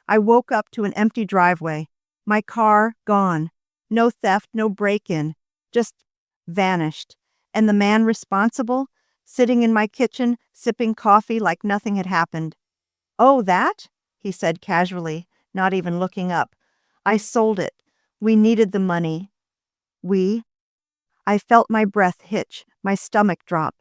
I woke up to an empty driveway. My car gone. No theft, no break-in. Just vanished. And the man responsible, sitting in my kitchen, sipping coffee like nothing had happened. "Oh, that?" he said casually, not even looking up. "I sold it. We needed the money." "We?" I felt my breath hitch, my stomach drop.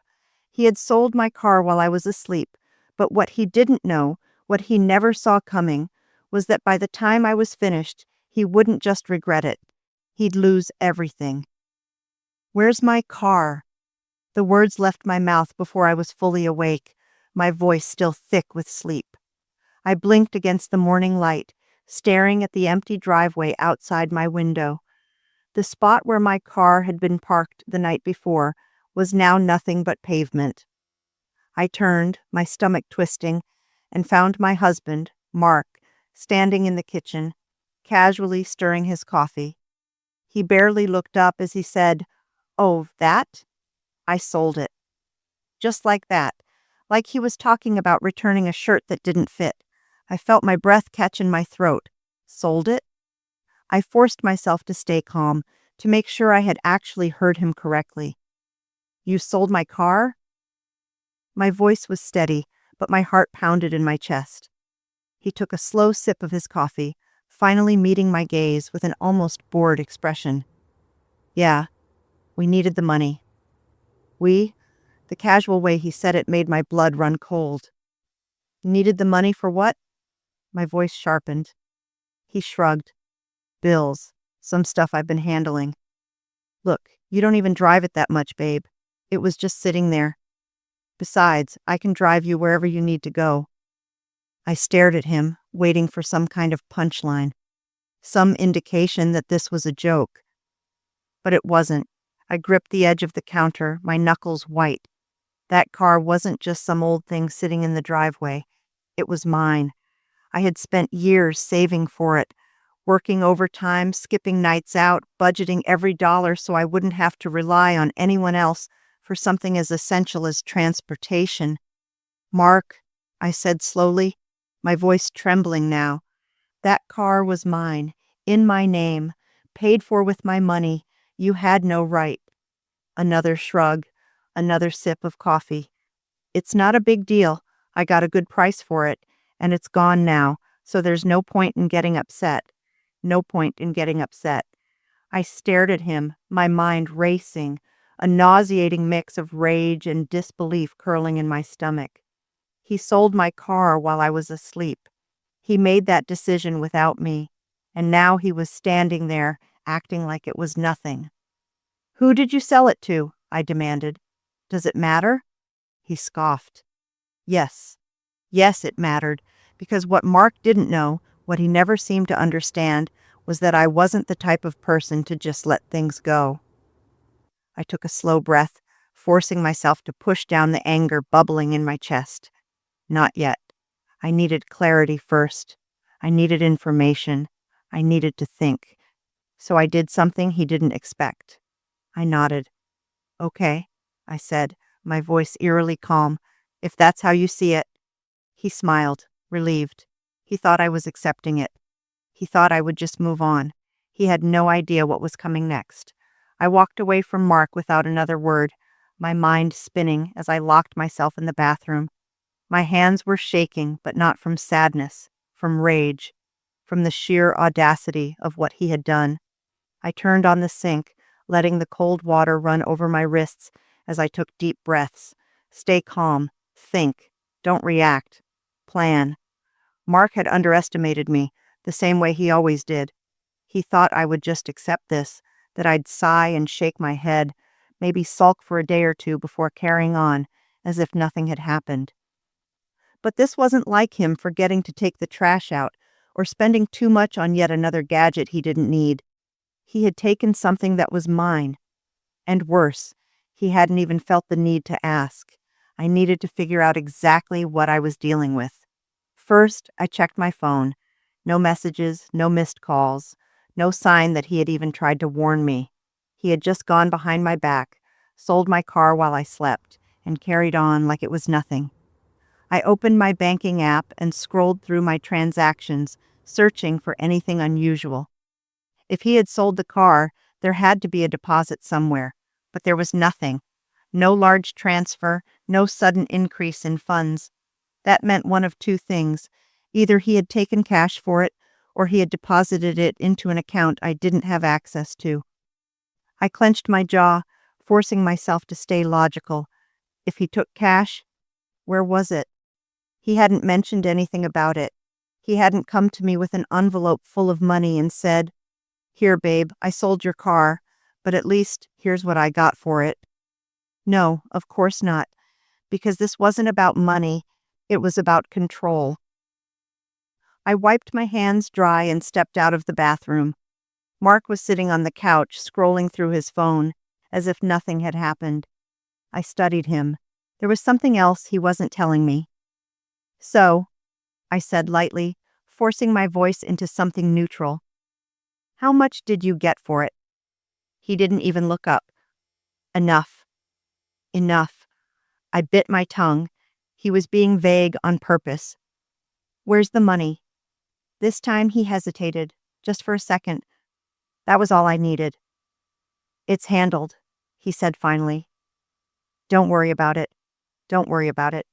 He had sold my car while I was asleep, but what he didn't know, what he never saw coming, was that by the time I was finished, he wouldn't just regret it. He'd lose everything. "Where's my car?" The words left my mouth before I was fully awake, my voice still thick with sleep. I blinked against the morning light, staring at the empty driveway outside my window. The spot where my car had been parked the night before was now nothing but pavement. I turned, my stomach twisting, and found my husband, Mark, standing in the kitchen, casually stirring his coffee. He barely looked up as he said, "Oh, that? I sold it." Just like that, like he was talking about returning a shirt that didn't fit. I felt my breath catch in my throat. Sold it? I forced myself to stay calm, to make sure I had actually heard him correctly. "You sold my car?" My voice was steady, but my heart pounded in my chest. He took a slow sip of his coffee, finally meeting my gaze with an almost bored expression. "Yeah, we needed the money." "We?" The casual way he said it made my blood run cold. "Needed the money for what?" My voice sharpened. He shrugged. "Bills. Some stuff I've been handling." "Look, you don't even drive it that much, babe. It was just sitting there. Besides, I can drive you wherever you need to go." I stared at him, waiting for some kind of punchline, some indication that this was a joke. But it wasn't. I gripped the edge of the counter, my knuckles white. That car wasn't just some old thing sitting in the driveway. It was mine. I had spent years saving for it, working overtime, skipping nights out, budgeting every dollar so I wouldn't have to rely on anyone else for something as essential as transportation. "Mark," I said slowly, my voice trembling now, "that car was mine, in my name, paid for with my money. You had no right." Another shrug, another sip of coffee. "It's not a big deal. I got a good price for it, and it's gone now, so there's no point in getting upset. No point in getting upset." I stared at him, my mind racing, a nauseating mix of rage and disbelief curling in my stomach. He sold my car while I was asleep. He made that decision without me, and now he was standing there, acting like it was nothing. "Who did you sell it to?" I demanded. "Does it matter?" He scoffed. Yes. Yes, it mattered, because what Mark didn't know, what he never seemed to understand, was that I wasn't the type of person to just let things go. I took a slow breath, forcing myself to push down the anger bubbling in my chest. Not yet. I needed clarity first. I needed information. I needed to think. So I did something he didn't expect. I nodded. "Okay," I said, my voice eerily calm. "If that's how you see it." He smiled, relieved. He thought I was accepting it. He thought I would just move on. He had no idea what was coming next. I walked away from Mark without another word, my mind spinning as I locked myself in the bathroom. My hands were shaking, but not from sadness, from rage, from the sheer audacity of what he had done. I turned on the sink, letting the cold water run over my wrists as I took deep breaths. Stay calm, think, don't react, plan. Mark had underestimated me, the same way he always did. He thought I would just accept this, that I'd sigh and shake my head, maybe sulk for a day or two before carrying on, as if nothing had happened. But this wasn't like him forgetting to take the trash out, or spending too much on yet another gadget he didn't need. He had taken something that was mine. And worse, he hadn't even felt the need to ask. I needed to figure out exactly what I was dealing with. First, I checked my phone. No messages, no missed calls, no sign that he had even tried to warn me. He had just gone behind my back, sold my car while I slept, and carried on like it was nothing. I opened my banking app and scrolled through my transactions, searching for anything unusual. If he had sold the car, there had to be a deposit somewhere, but there was nothing. No large transfer, no sudden increase in funds. That meant one of two things. Either he had taken cash for it, or he had deposited it into an account I didn't have access to. I clenched my jaw, forcing myself to stay logical. If he took cash, where was it? He hadn't mentioned anything about it. He hadn't come to me with an envelope full of money and said, "Here, babe, I sold your car, but at least here's what I got for it." No, of course not, because this wasn't about money. It was about control. I wiped my hands dry and stepped out of the bathroom. Mark was sitting on the couch, scrolling through his phone, as if nothing had happened. I studied him. There was something else he wasn't telling me. "So," I said lightly, forcing my voice into something neutral, "how much did you get for it?" He didn't even look up. Enough. Enough. I bit my tongue. He was being vague on purpose. "Where's the money?" This time he hesitated, just for a second. That was all I needed. "It's handled," he said finally. "Don't worry about it. Don't worry about it."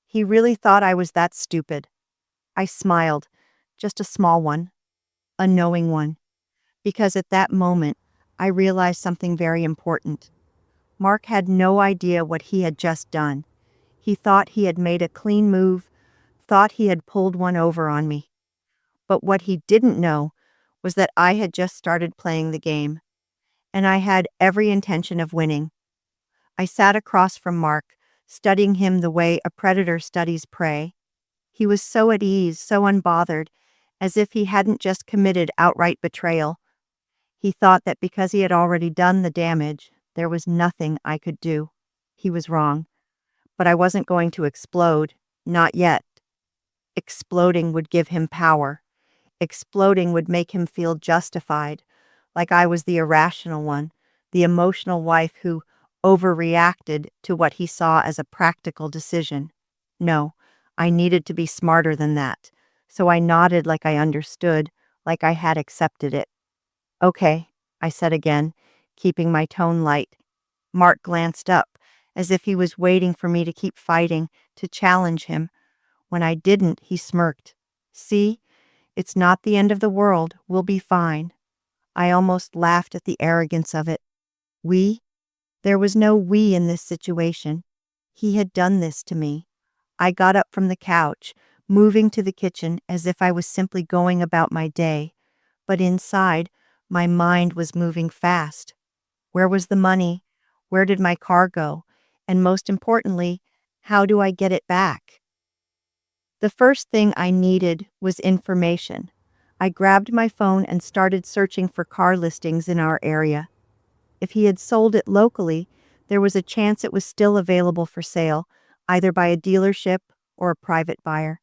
He really thought I was that stupid. I smiled, just a small one, a knowing one, because at that moment, I realized something very important. Mark had no idea what he had just done. He thought he had made a clean move, thought he had pulled one over on me. But what he didn't know was that I had just started playing the game, and I had every intention of winning. I sat across from Mark, studying him the way a predator studies prey. He was so at ease, so unbothered, as if he hadn't just committed outright betrayal. He thought that because he had already done the damage, there was nothing I could do. He was wrong. But I wasn't going to explode. Not yet. Exploding would give him power. Exploding would make him feel justified, like I was the irrational one, the emotional wife who overreacted to what he saw as a practical decision. No, I needed to be smarter than that. So I nodded like I understood, like I had accepted it. "Okay," I said again, keeping my tone light. Mark glanced up, as if he was waiting for me to keep fighting, to challenge him. When I didn't, he smirked. "See? It's not the end of the world. We'll be fine." I almost laughed at the arrogance of it. We? There was no we in this situation. He had done this to me. I got up from the couch, moving to the kitchen as if I was simply going about my day. But inside, my mind was moving fast. Where was the money? Where did my car go? And most importantly, how do I get it back? The first thing I needed was information. I grabbed my phone and started searching for car listings in our area. If he had sold it locally, there was a chance it was still available for sale, either by a dealership or a private buyer.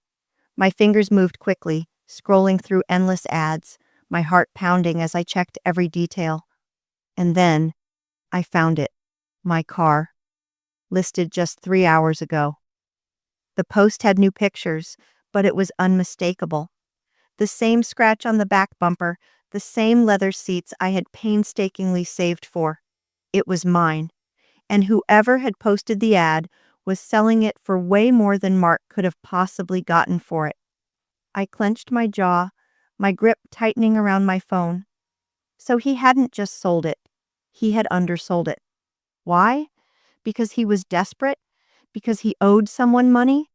My fingers moved quickly, scrolling through endless ads, my heart pounding as I checked every detail. And then I found it. My car. Listed just 3 hours ago. The post had new pictures, but it was unmistakable. The same scratch on the back bumper, the same leather seats I had painstakingly saved for. It was mine, and whoever had posted the ad was selling it for way more than Mark could have possibly gotten for it. I clenched my jaw, my grip tightening around my phone. So he hadn't just sold it. He had undersold it. Why? Because he was desperate? Because he owed someone money?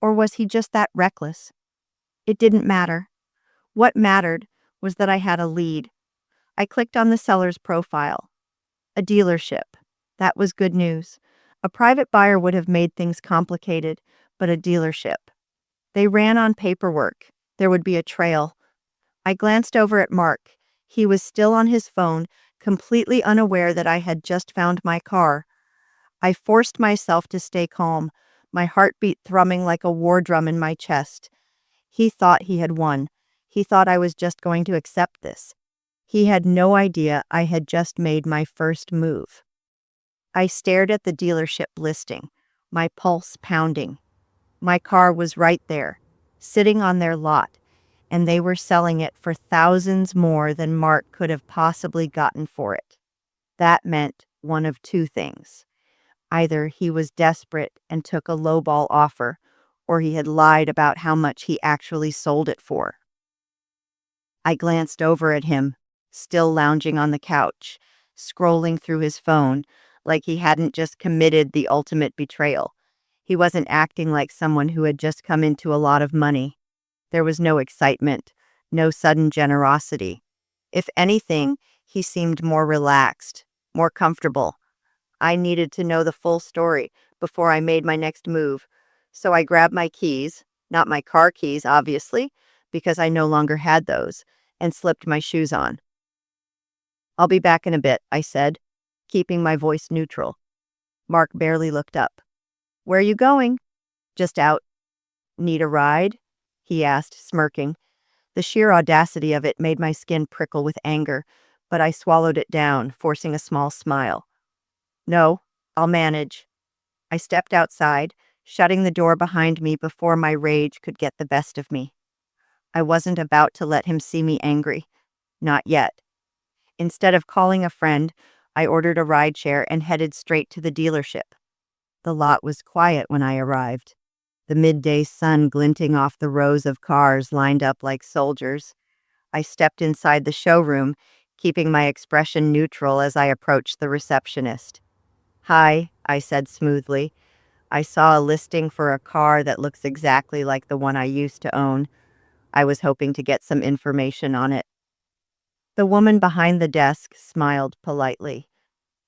Or was he just that reckless? It didn't matter. What mattered was that I had a lead. I clicked on the seller's profile. A dealership. That was good news. A private buyer would have made things complicated, but a dealership. They ran on paperwork. There would be a trail. I glanced over at Mark. He was still on his phone, completely unaware that I had just found my car. I forced myself to stay calm, my heartbeat thrumming like a war drum in my chest. He thought he had won. He thought I was just going to accept this. He had no idea I had just made my first move. I stared at the dealership listing, my pulse pounding. My car was right there, sitting on their lot, and they were selling it for thousands more than Mark could have possibly gotten for it. That meant one of two things. Either he was desperate and took a lowball offer, or he had lied about how much he actually sold it for. I glanced over at him, still lounging on the couch, scrolling through his phone like he hadn't just committed the ultimate betrayal. He wasn't acting like someone who had just come into a lot of money. There was no excitement, no sudden generosity. If anything, he seemed more relaxed, more comfortable. I needed to know the full story before I made my next move. So I grabbed my keys, not my car keys, obviously, because I no longer had those, and slipped my shoes on. "I'll be back in a bit," I said, keeping my voice neutral. Mark barely looked up. "Where are you going?" "Just out." "Need a ride?" he asked, smirking. The sheer audacity of it made my skin prickle with anger, but I swallowed it down, forcing a small smile. "No, I'll manage." I stepped outside, shutting the door behind me before my rage could get the best of me. I wasn't about to let him see me angry. Not yet. Instead of calling a friend, I ordered a rideshare and headed straight to the dealership. The lot was quiet when I arrived, the midday sun glinting off the rows of cars lined up like soldiers. I stepped inside the showroom, keeping my expression neutral as I approached the receptionist. "Hi," I said smoothly. "I saw a listing for a car that looks exactly like the one I used to own. I was hoping to get some information on it." The woman behind the desk smiled politely.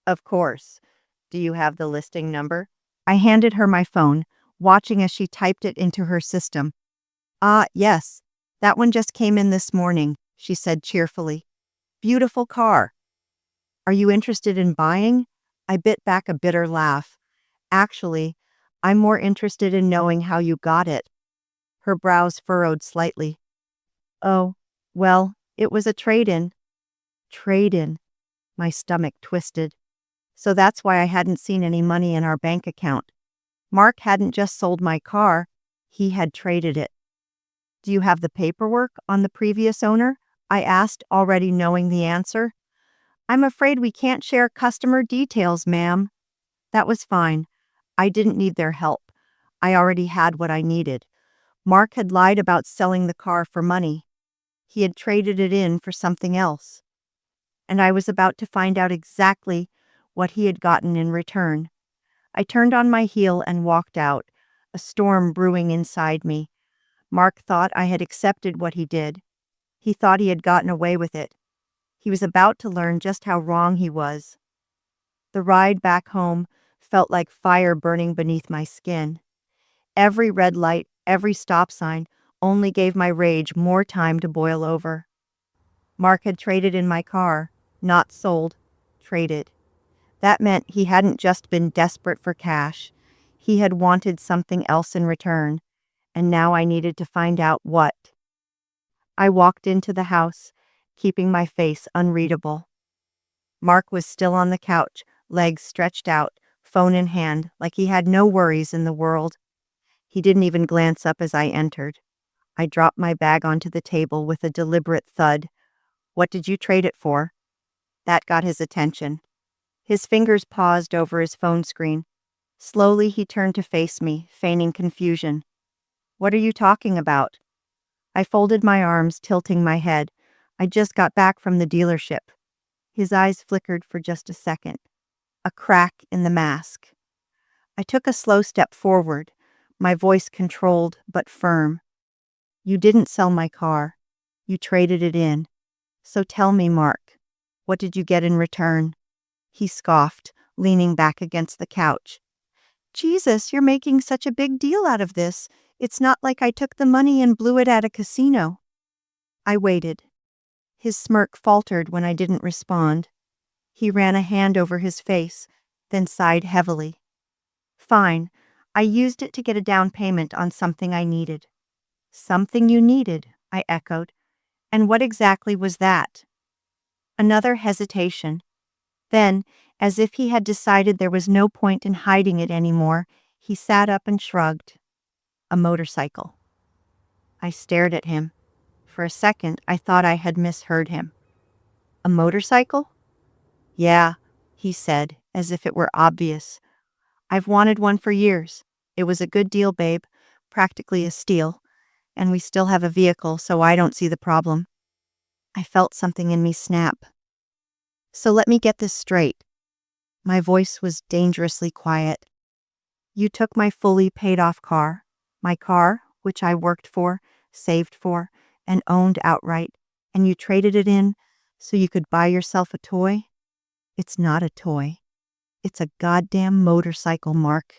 "Of course. Do you have the listing number?" I handed her my phone, watching as she typed it into her system. "Ah, yes. That one just came in this morning," she said cheerfully. "Beautiful car. Are you interested in buying?" I bit back a bitter laugh. "Actually, I'm more interested in knowing how you got it." Her brows furrowed slightly. "Oh, well, it was a trade-in." "Trade-in." My stomach twisted. So that's why I hadn't seen any money in our bank account. Mark hadn't just sold my car, he had traded it. "Do you have the paperwork on the previous owner?" I asked, already knowing the answer. "I'm afraid we can't share customer details, ma'am." That was fine. I didn't need their help. I already had what I needed. Mark had lied about selling the car for money. He had traded it in for something else. And I was about to find out exactly what he had gotten in return. I turned on my heel and walked out, a storm brewing inside me. Mark thought I had accepted what he did. He thought he had gotten away with it. He was about to learn just how wrong he was. The ride back home felt like fire burning beneath my skin. Every red light, every stop sign only gave my rage more time to boil over. Mark had traded in my car, not sold, traded. That meant he hadn't just been desperate for cash. He had wanted something else in return, and now I needed to find out what. I walked into the house, keeping my face unreadable. Mark was still on the couch, legs stretched out, phone in hand, like he had no worries in the world. He didn't even glance up as I entered. I dropped my bag onto the table with a deliberate thud. "What did you trade it for?" That got his attention. His fingers paused over his phone screen. Slowly he turned to face me, feigning confusion. "What are you talking about?" I folded my arms, tilting my head. "I just got back from the dealership." His eyes flickered for just a second. A crack in the mask. I took a slow step forward, my voice controlled but firm. "You didn't sell my car. You traded it in. So tell me, Mark, what did you get in return?" He scoffed, leaning back against the couch. "Jesus, you're making such a big deal out of this. It's not like I took the money and blew it at a casino." I waited. His smirk faltered when I didn't respond. He ran a hand over his face, then sighed heavily. "Fine. I used it to get a down payment on something I needed." "Something you needed," I echoed. "And what exactly was that?" Another hesitation. Then, as if he had decided there was no point in hiding it anymore, he sat up and shrugged. "A motorcycle." I stared at him. For a second, I thought I had misheard him. A motorcycle? Yeah, he said, as if it were obvious. I've wanted one for years. It was a good deal, babe. Practically a steal. And we still have a vehicle, so I don't see the problem. I felt something in me snap. So let me get this straight. My voice was dangerously quiet. You took my fully paid off car, my car, which I worked for, saved for, and owned outright, and you traded it in so you could buy yourself a toy? It's not a toy. It's a goddamn motorcycle, Mark.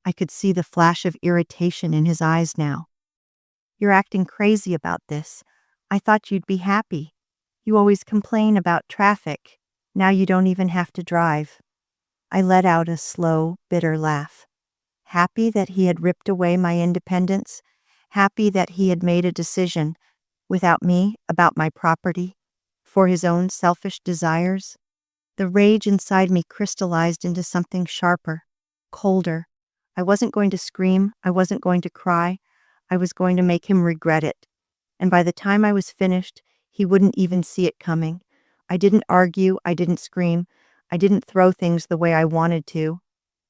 I could see the flash of irritation in his eyes now. You're acting crazy about this. I thought you'd be happy. You always complain about traffic. Now you don't even have to drive. I let out a slow, bitter laugh. Happy that he had ripped away my independence. Happy that he had made a decision, without me, about my property, for his own selfish desires. The rage inside me crystallized into something sharper, colder. I wasn't going to scream. I wasn't going to cry. I was going to make him regret it. And by the time I was finished, he wouldn't even see it coming. I didn't argue. I didn't scream. I didn't throw things the way I wanted to.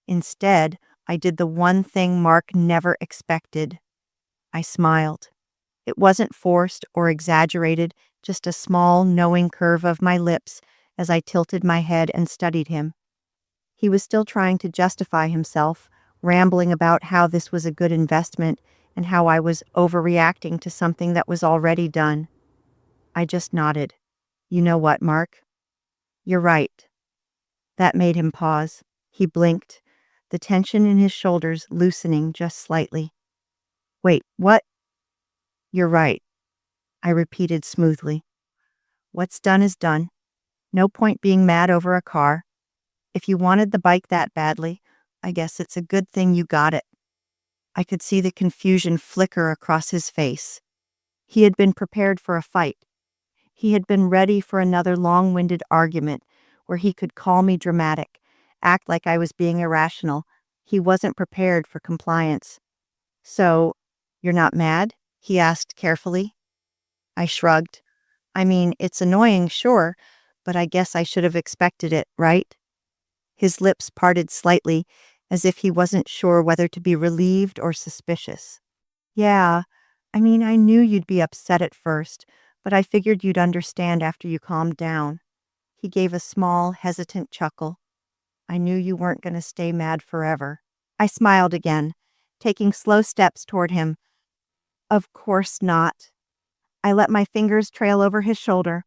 Instead, I did the one thing Mark never expected. I smiled. It wasn't forced or exaggerated, just a small, knowing curve of my lips as I tilted my head and studied him. He was still trying to justify himself, rambling about how this was a good investment and how I was overreacting to something that was already done. I just nodded. You know what, Mark? You're right. That made him pause. He blinked, the tension in his shoulders loosening just slightly. Wait, what? You're right, I repeated smoothly. What's done is done. No point being mad over a car. If you wanted the bike that badly, I guess it's a good thing you got it. I could see the confusion flicker across his face. He had been prepared for a fight. He had been ready for another long-winded argument where he could call me dramatic, act like I was being irrational. He wasn't prepared for compliance. So, you're not mad? He asked carefully. I shrugged. I mean, it's annoying, sure, but I guess I should have expected it, right? His lips parted slightly, as if he wasn't sure whether to be relieved or suspicious. Yeah, I mean, I knew you'd be upset at first, but I figured you'd understand after you calmed down. He gave a small, hesitant chuckle. I knew you weren't going to stay mad forever. I smiled again, taking slow steps toward him. Of course not. I let my fingers trail over his shoulder,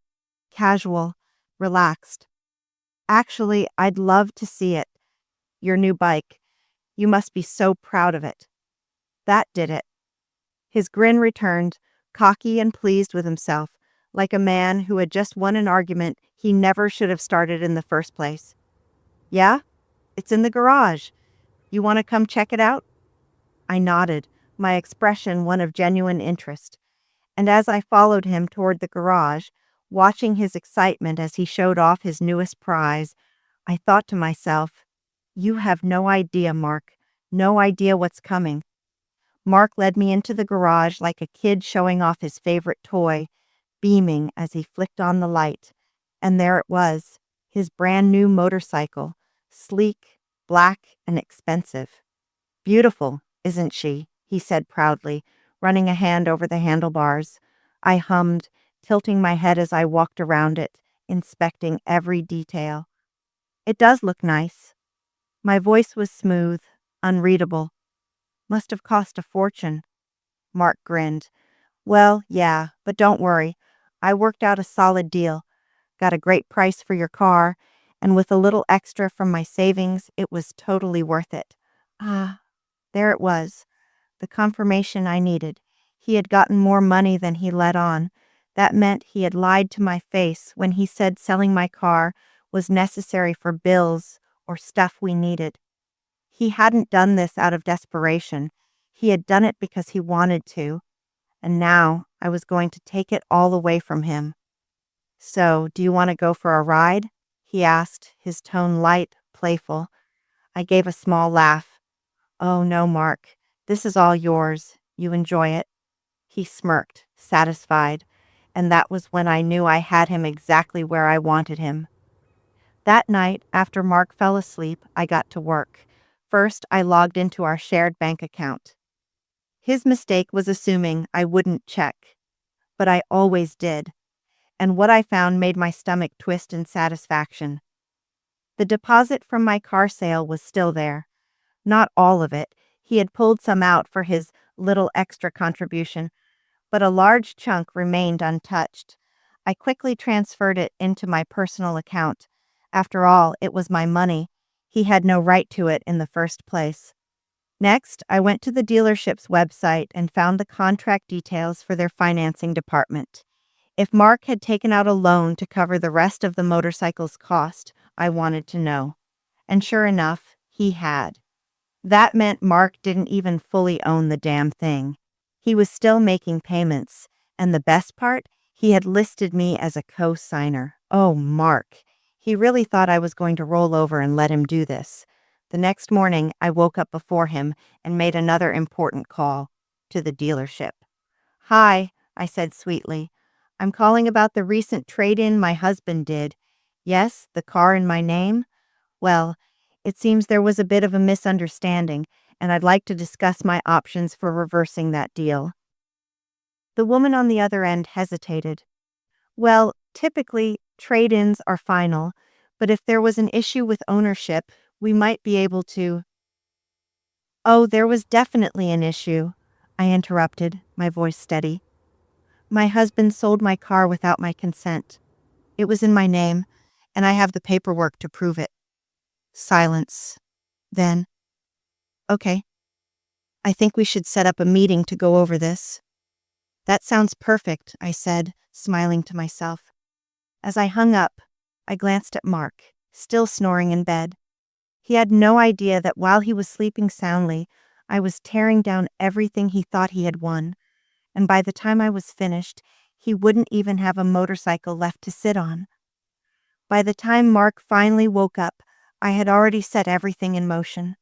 casual, relaxed. Actually, I'd love to see it. Your new bike. You must be so proud of it. That did it. His grin returned, cocky and pleased with himself, like a man who had just won an argument he never should have started in the first place. Yeah? It's in the garage. You want to come check it out? I nodded, my expression one of genuine interest. And as I followed him toward the garage, watching his excitement as he showed off his newest prize, I thought to myself, you have no idea, Mark. No idea what's coming. Mark led me into the garage like a kid showing off his favorite toy, beaming as he flicked on the light. And there it was, his brand new motorcycle, sleek, black, and expensive. Beautiful, isn't she? He said proudly, running a hand over the handlebars. I hummed, tilting my head as I walked around it, inspecting every detail. It does look nice. My voice was smooth, unreadable. Must have cost a fortune. Mark grinned. Well, yeah, but don't worry. I worked out a solid deal. Got a great price for your car, and with a little extra from my savings, it was totally worth it. Ah, there it was. The confirmation I needed. He had gotten more money than he let on. That meant he had lied to my face when he said selling my car was necessary for bills or stuff we needed. He hadn't done this out of desperation. He had done it because he wanted to. And now I was going to take it all away from him. So, do you want to go for a ride? He asked, his tone light, playful. I gave a small laugh. Oh, no, Mark. This is all yours. You enjoy it. He smirked, satisfied. and that was when I knew I had him exactly where I wanted him. That night, after Mark fell asleep, I got to work. First, I logged into our shared bank account. His mistake was assuming I wouldn't check, but I always did, and what I found made my stomach twist in satisfaction. The deposit from my car sale was still there. Not all of it. He had pulled some out for his little extra contribution, but a large chunk remained untouched. I quickly transferred it into my personal account. After all, it was my money. He had no right to it in the first place. Next, I went to the dealership's website and found the contract details for their financing department. If Mark had taken out a loan to cover the rest of the motorcycle's cost, I wanted to know. And sure enough, he had. That meant Mark didn't even fully own the damn thing. He was still making payments, and the best part, he had listed me as a co-signer. Oh, Mark. He really thought I was going to roll over and let him do this. The next morning, I woke up before him and made another important call to the dealership. "Hi," I said sweetly. "I'm calling about the recent trade-in my husband did. Yes, the car in my name? Well, it seems there was a bit of a misunderstanding, and I'd like to discuss my options for reversing that deal." The woman on the other end hesitated. "Well, typically, trade-ins are final, but if there was an issue with ownership, we might be able to—" "Oh, there was definitely an issue," I interrupted, my voice steady. "My husband sold my car without my consent. It was in my name, and I have the paperwork to prove it." Silence. Then, "Okay, I think we should set up a meeting to go over this." "That sounds perfect," I said, smiling to myself. As I hung up, I glanced at Mark, still snoring in bed. He had no idea that while he was sleeping soundly, I was tearing down everything he thought he had won, and by the time I was finished, he wouldn't even have a motorcycle left to sit on. By the time Mark finally woke up, I had already set everything in motion.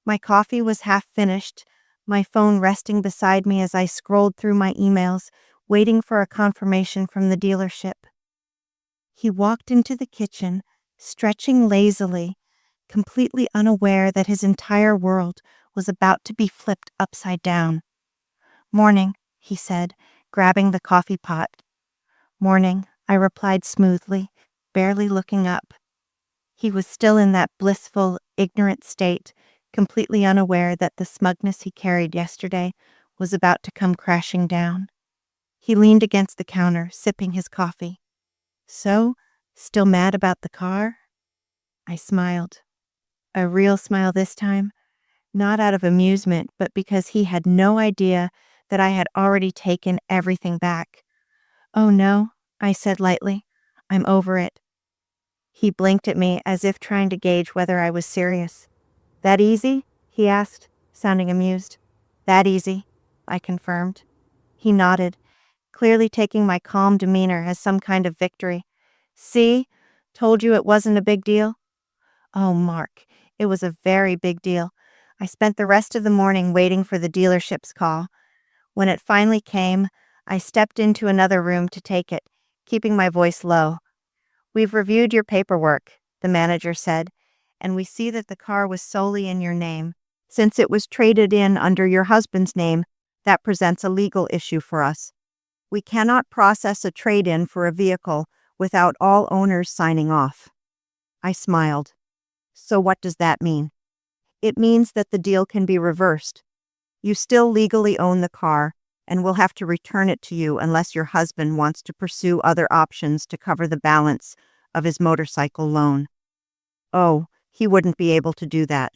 My coffee was half finished, my phone resting beside me as I scrolled through my emails, waiting for a confirmation from the dealership. He walked into the kitchen, stretching lazily, completely unaware that his entire world was about to be flipped upside down. "Morning," he said, grabbing the coffee pot. "Morning," I replied smoothly, barely looking up. He was still in that blissful, ignorant state, completely unaware that the smugness he carried yesterday was about to come crashing down. He leaned against the counter, sipping his coffee. "So, still mad about the car?" I smiled. A real smile this time, not out of amusement, but because he had no idea that I had already taken everything back. "Oh no," I said lightly. "I'm over it." He blinked at me as if trying to gauge whether I was serious. "That easy?" he asked, sounding amused. "That easy," I confirmed. He nodded, clearly taking my calm demeanor as some kind of victory. "See? Told you it wasn't a big deal." Oh, Mark, it was a very big deal. I spent the rest of the morning waiting for the dealership's call. When it finally came, I stepped into another room to take it, keeping my voice low. "We've reviewed your paperwork," the manager said, "and we see that the car was solely in your name. Since it was traded in under your husband's name, that presents a legal issue for us. We cannot process a trade-in for a vehicle without all owners signing off." I smiled. "So what does that mean?" "It means that the deal can be reversed. You still legally own the car, and we'll have to return it to you unless your husband wants to pursue other options to cover the balance of his motorcycle loan." "Oh, he wouldn't be able to do that."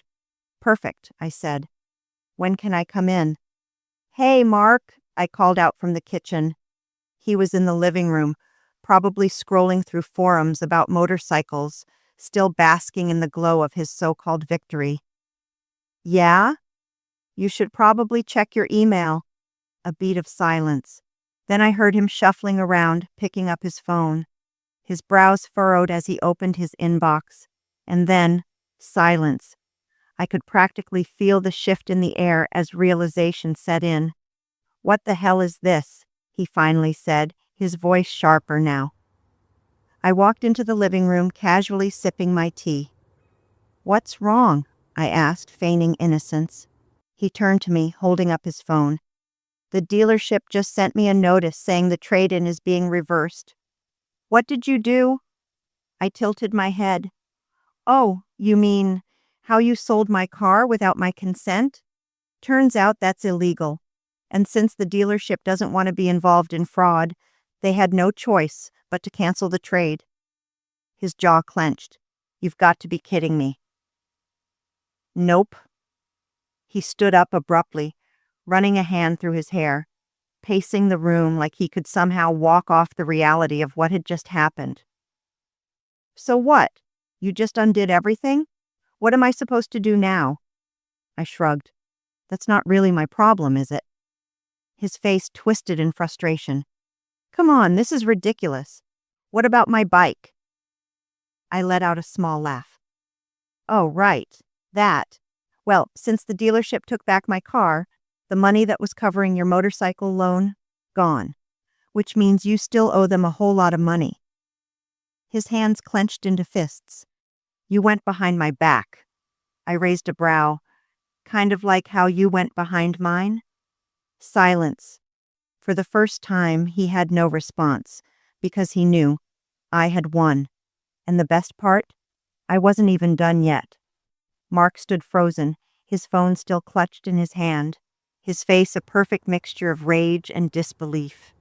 "Perfect," I said. "When can I come in?" "Hey, Mark," I called out from the kitchen. He was in the living room, probably scrolling through forums about motorcycles, still basking in the glow of his so-called victory. "Yeah? You should probably check your email." A beat of silence. Then I heard him shuffling around, picking up his phone. His brows furrowed as he opened his inbox. And then, silence. I could practically feel the shift in the air as realization set in. "What the hell is this?" he finally said, his voice sharper now. I walked into the living room, casually sipping my tea. "What's wrong?" I asked, feigning innocence. He turned to me, holding up his phone. "The dealership just sent me a notice saying the trade-in is being reversed." "What did you do?" I tilted my head. "Oh, you mean how you sold my car without my consent? Turns out that's illegal. And since the dealership doesn't want to be involved in fraud, they had no choice but to cancel the trade." His jaw clenched. "You've got to be kidding me." "Nope." He stood up abruptly, running a hand through his hair, pacing the room like he could somehow walk off the reality of what had just happened. "So what? You just undid everything? What am I supposed to do now?" I shrugged. "That's not really my problem, is it?" His face twisted in frustration. "Come on, this is ridiculous. What about my bike?" I let out a small laugh. "Oh, right. That. Well, since the dealership took back my car, the money that was covering your motorcycle loan, gone. Which means you still owe them a whole lot of money." His hands clenched into fists. "You went behind my back." I raised a brow. "Kind of like how you went behind mine?" Silence. For the first time, he had no response, because he knew I had won. And the best part? I wasn't even done yet. Mark stood frozen, his phone still clutched in his hand, his face a perfect mixture of rage and disbelief.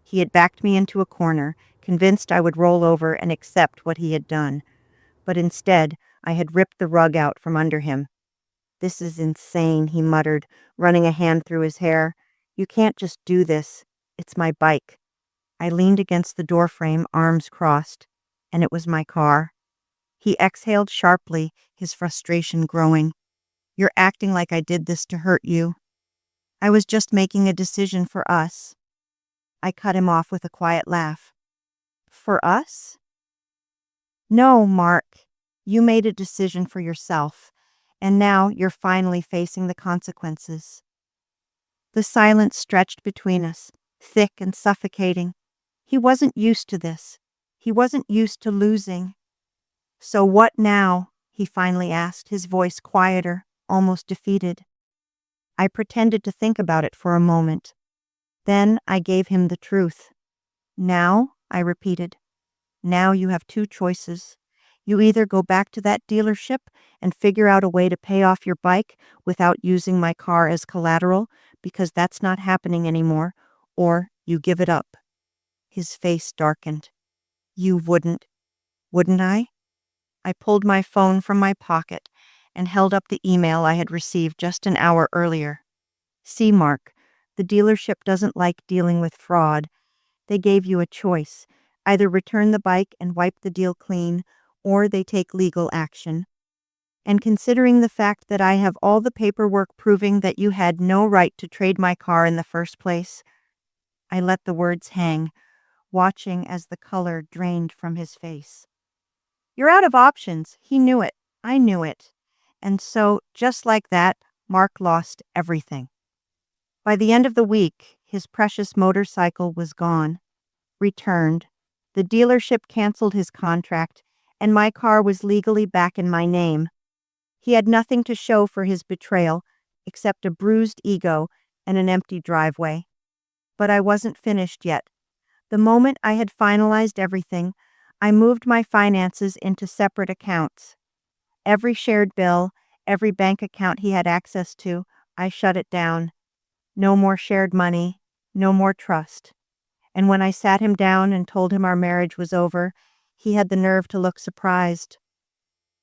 He had backed me into a corner, convinced I would roll over and accept what he had done. But instead, I had ripped the rug out from under him. "This is insane," he muttered, running a hand through his hair. "You can't just do this. It's my bike." I leaned against the doorframe, arms crossed, and it was my car. He exhaled sharply, his frustration growing. "You're acting like I did this to hurt you. I was just making a decision for us." I cut him off with a quiet laugh. "For us?" "No, Mark. You made a decision for yourself, and now you're finally facing the consequences." The silence stretched between us, thick and suffocating. He wasn't used to this. He wasn't used to losing. "So what now?" he finally asked, his voice quieter, almost defeated. I pretended to think about it for a moment. Then I gave him the truth. "Now," I repeated, "now you have two choices. You either go back to that dealership and figure out a way to pay off your bike without using my car as collateral, because that's not happening anymore, or you give it up." His face darkened. "You wouldn't I?" I pulled my phone from my pocket and held up the email I had received just an hour earlier. "See, Mark, the dealership doesn't like dealing with fraud. They gave you a choice. Either return the bike and wipe the deal clean, or they take legal action. And considering the fact that I have all the paperwork proving that you had no right to trade my car in the first place," I let the words hang, watching as the color drained from his face. "You're out of options." He knew it. I knew it. And so, just like that, Mark lost everything. By the end of the week, his precious motorcycle was gone, returned. The dealership canceled his contract, and my car was legally back in my name. He had nothing to show for his betrayal, except a bruised ego and an empty driveway. But I wasn't finished yet. The moment I had finalized everything, I moved my finances into separate accounts. Every shared bill, every bank account he had access to, I shut it down. No more shared money, no more trust. And when I sat him down and told him our marriage was over, he had the nerve to look surprised.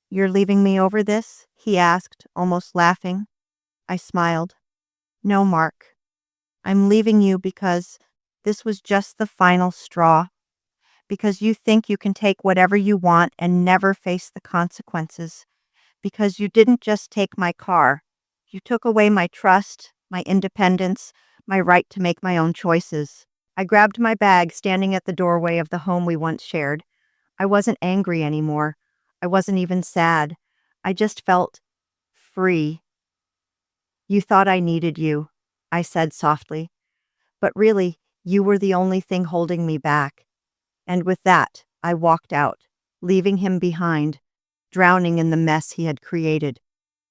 "You're leaving me over this?" he asked, almost laughing. I smiled. "No, Mark. I'm leaving you because this was just the final straw. Because you think you can take whatever you want and never face the consequences. Because you didn't just take my car. You took away my trust, my independence, my right to make my own choices." I grabbed my bag, standing at the doorway of the home we once shared. I wasn't angry anymore. I wasn't even sad. I just felt free. "You thought I needed you," I said softly. "But really, You were the only thing holding me back. And with that, I walked out, leaving him behind, drowning in the mess he had created.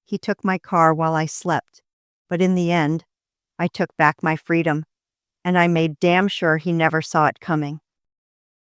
He took my car while I slept, but in the end, I took back my freedom, and I made damn sure he never saw it coming.